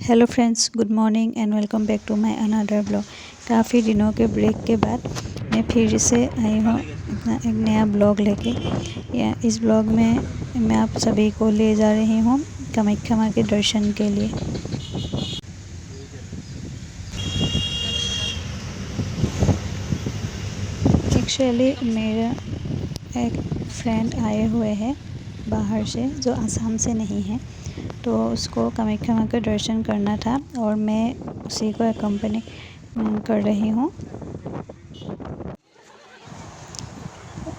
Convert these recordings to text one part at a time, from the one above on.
Hello friends, good morning and welcome back to my another blog. काफ़ी दिनों के break के बाद मैं फिर से आई हूँ अपना एक नया ब्लॉग लेके। इस ब्लॉग में मैं आप सभी को ले जा रही हूँ कामाख्या माँ के दर्शन के लिए। एक्चुअली मेरा एक फ्रेंड आए हुए हैं बाहर से, जो आसाम से नहीं है, तो उसको कामाख्या माँ का दर्शन करना था और मैं उसी को एक्कम्पनी कर रही हूँ।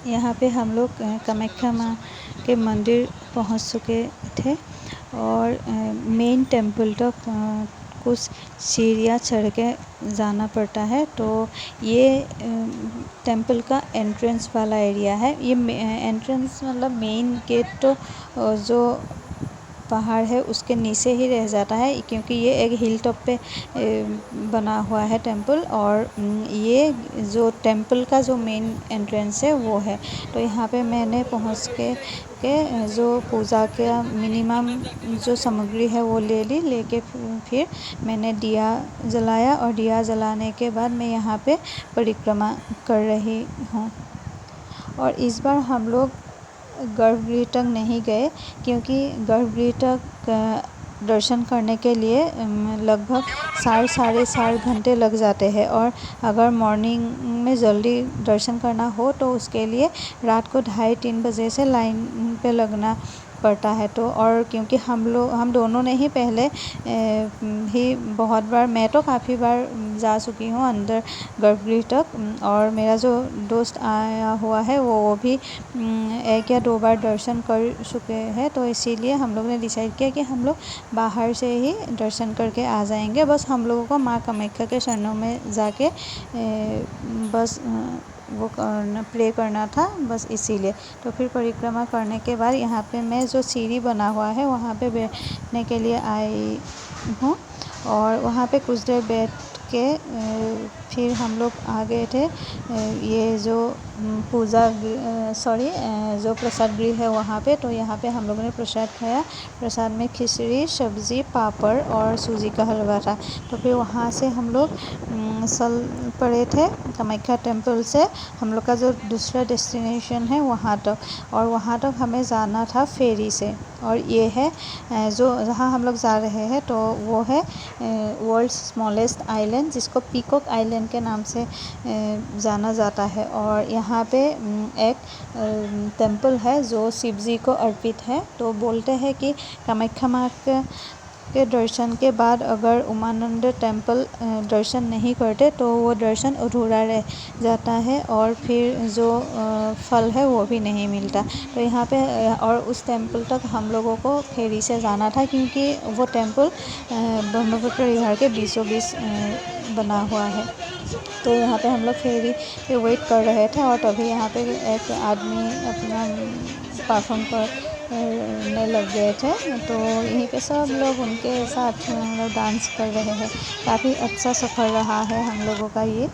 यहाँ पे हम लोग कामाख्या माँ के मंदिर पहुँच चुके थे और मेन टेम्पल तक कुछ सीढ़ियाँ चढ़ के जाना पड़ता है। तो ये टेम्पल का एंट्रेंस वाला एरिया है। ये एंट्रेंस मतलब मेन गेट तो जो पहाड़ है उसके नीचे ही रह जाता है, क्योंकि ये एक हिल टॉप पे बना हुआ है टेम्पल। और ये जो टेम्पल का जो मेन एंट्रेंस है वो है। तो यहाँ पे मैंने पहुँच के जो पूजा का मिनिमम जो सामग्री है वो ले ली। लेके फिर मैंने दिया जलाया और दिया जलाने के बाद मैं यहाँ पे परिक्रमा कर रही हूँ। और इस बार हम लोग गर्भगृह तक नहीं गए, क्योंकि गर्भगृह तक दर्शन करने के लिए लगभग साढ़े 4 घंटे लग जाते हैं। और अगर मॉर्निंग में जल्दी दर्शन करना हो तो उसके लिए रात को 2:30-3 बजे से लाइन पे लगना पड़ता है। तो और क्योंकि हम दोनों ने ही पहले ही बहुत बार, मैं तो काफ़ी बार जा चुकी हूँ अंदर गर्भगृह तक, और मेरा जो दोस्त आया हुआ है वो भी 1 या 2 बार दर्शन कर चुके हैं। तो इसीलिए हम लोग ने डिसाइड किया कि हम लोग बाहर से ही दर्शन करके आ जाएंगे। बस हम लोगों को माँ कामाख्या के चरणों में जाके बस वो प्रे करना था, बस इसीलिए। तो फिर परिक्रमा करने के बाद यहाँ पे मैं जो सीढ़ी बना हुआ है वहाँ पे बैठने के लिए आई हूँ। और वहाँ पे कुछ देर बैठ के फिर हम लोग आ गए थे ये जो जो प्रसाद गृह है वहाँ पे। तो यहाँ पे हम लोगों ने प्रसाद खाया। प्रसाद में खिचड़ी, सब्ज़ी, पापड़ और सूजी का हलवा था। तो फिर वहाँ से हम लोग चल पड़े थे कामाख्या टेम्पल से हम लोग का जो दूसरा डेस्टिनेशन है वहाँ तक। और वहाँ तक हमें जाना था फेरी से। और ये है जो जहाँ हम लोग जा रहे हैं, तो वो है वर्ल्ड्स स्मॉलेस्ट आइलैंड, जिसको पीकॉक आइलैंड के नाम से जाना जाता है। और यहाँ पे एक टेम्पल है जो शिव जी को अर्पित है। तो बोलते हैं कि कामाख्या माँ के दर्शन के बाद अगर उमानंद टेम्पल दर्शन नहीं करते तो वो दर्शन अधूरा रह जाता है और फिर जो फल है वो भी नहीं मिलता। तो यहाँ पे और उस टेम्पल तक हम लोगों को फेरी से जाना था, क्योंकि वो टेम्पल ब्रह्मपुत्र रिवर के बीचों बीच बना हुआ है। तो यहाँ पे हम लोग फेरी पे वेट कर रहे थे और तभी यहाँ पे एक आदमी अपना परफॉर्म करने लग गए थे। तो यहीं पे सब लोग उनके साथ हम लोग डांस कर रहे हैं। काफ़ी अच्छा सफ़र रहा है हम लोगों का ये।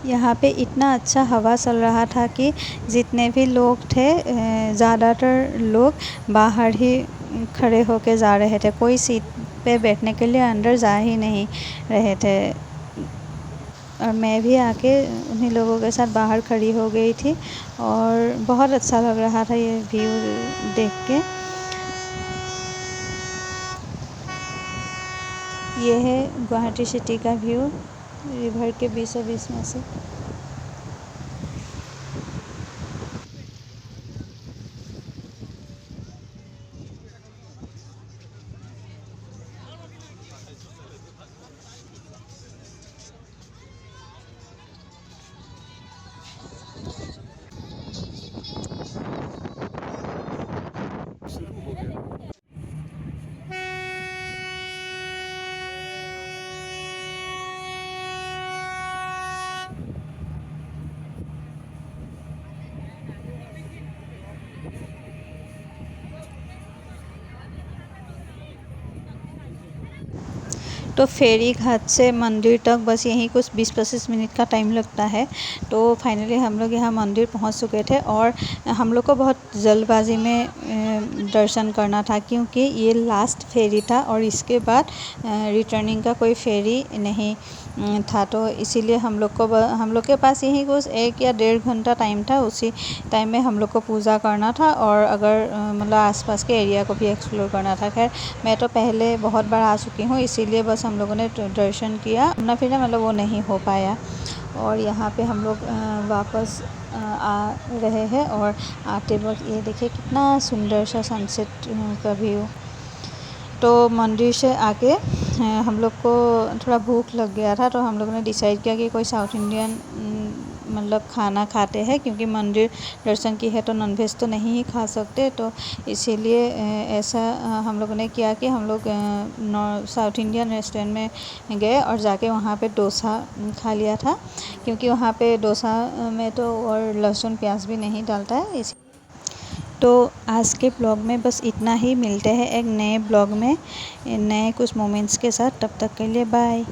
यहाँ पे इतना अच्छा हवा चल रहा था कि जितने भी लोग थे ज़्यादातर लोग बाहर ही खड़े होके जा रहे थे। कोई सीट पे बैठने के लिए अंदर जा ही नहीं रहे थे। और मैं भी आके उन्हीं लोगों के साथ बाहर खड़ी हो गई थी और बहुत अच्छा लग रहा था ये व्यू देख के। ये है गुवाहाटी सिटी का व्यू रिवर के बीचों बीच में से। तो फेरी घाट से मंदिर तक बस यहीं कुछ 20-25 मिनट का टाइम लगता है। तो फाइनली हम लोग यहाँ मंदिर पहुँच चुके थे और हम लोग को बहुत जल्दबाजी में दर्शन करना था, क्योंकि ये लास्ट फेरी था और इसके बाद रिटर्निंग का कोई फेरी नहीं था। तो इसीलिए हम लोग के पास यही कुछ 1 या 1.5 घंटा टाइम था। उसी टाइम में हम लोग को पूजा करना था और अगर मतलब आसपास के एरिया को भी एक्सप्लोर करना था। खैर मैं तो पहले बहुत बार आ चुकी हूँ, इसीलिए बस हम लोगों ने दर्शन किया, घूमना फिरना मतलब वो नहीं हो पाया। और यहाँ पे हम लोग वापस आ रहे हैं और आते वक्त ये देखिए कितना सुंदर सा सनसेट का व्यू। तो मंदिर से आके हम लोग को थोड़ा भूख लग गया था, तो हम लोगों ने डिसाइड किया कि कोई साउथ इंडियन मतलब खाना खाते हैं, क्योंकि मंदिर दर्शन की है तो नॉनवेज तो नहीं ही खा सकते। तो इसीलिए ऐसा हम लोगों ने किया कि हम लोग साउथ इंडियन रेस्टोरेंट में गए और जाके वहाँ पे डोसा खा लिया था, क्योंकि वहाँ पे डोसा में तो और लहसुन प्याज भी नहीं डालता है। तो आज के ब्लॉग में बस इतना ही। मिलते हैं एक नए ब्लॉग में नए कुछ मोमेंट्स के साथ। तब तक के लिए बाय।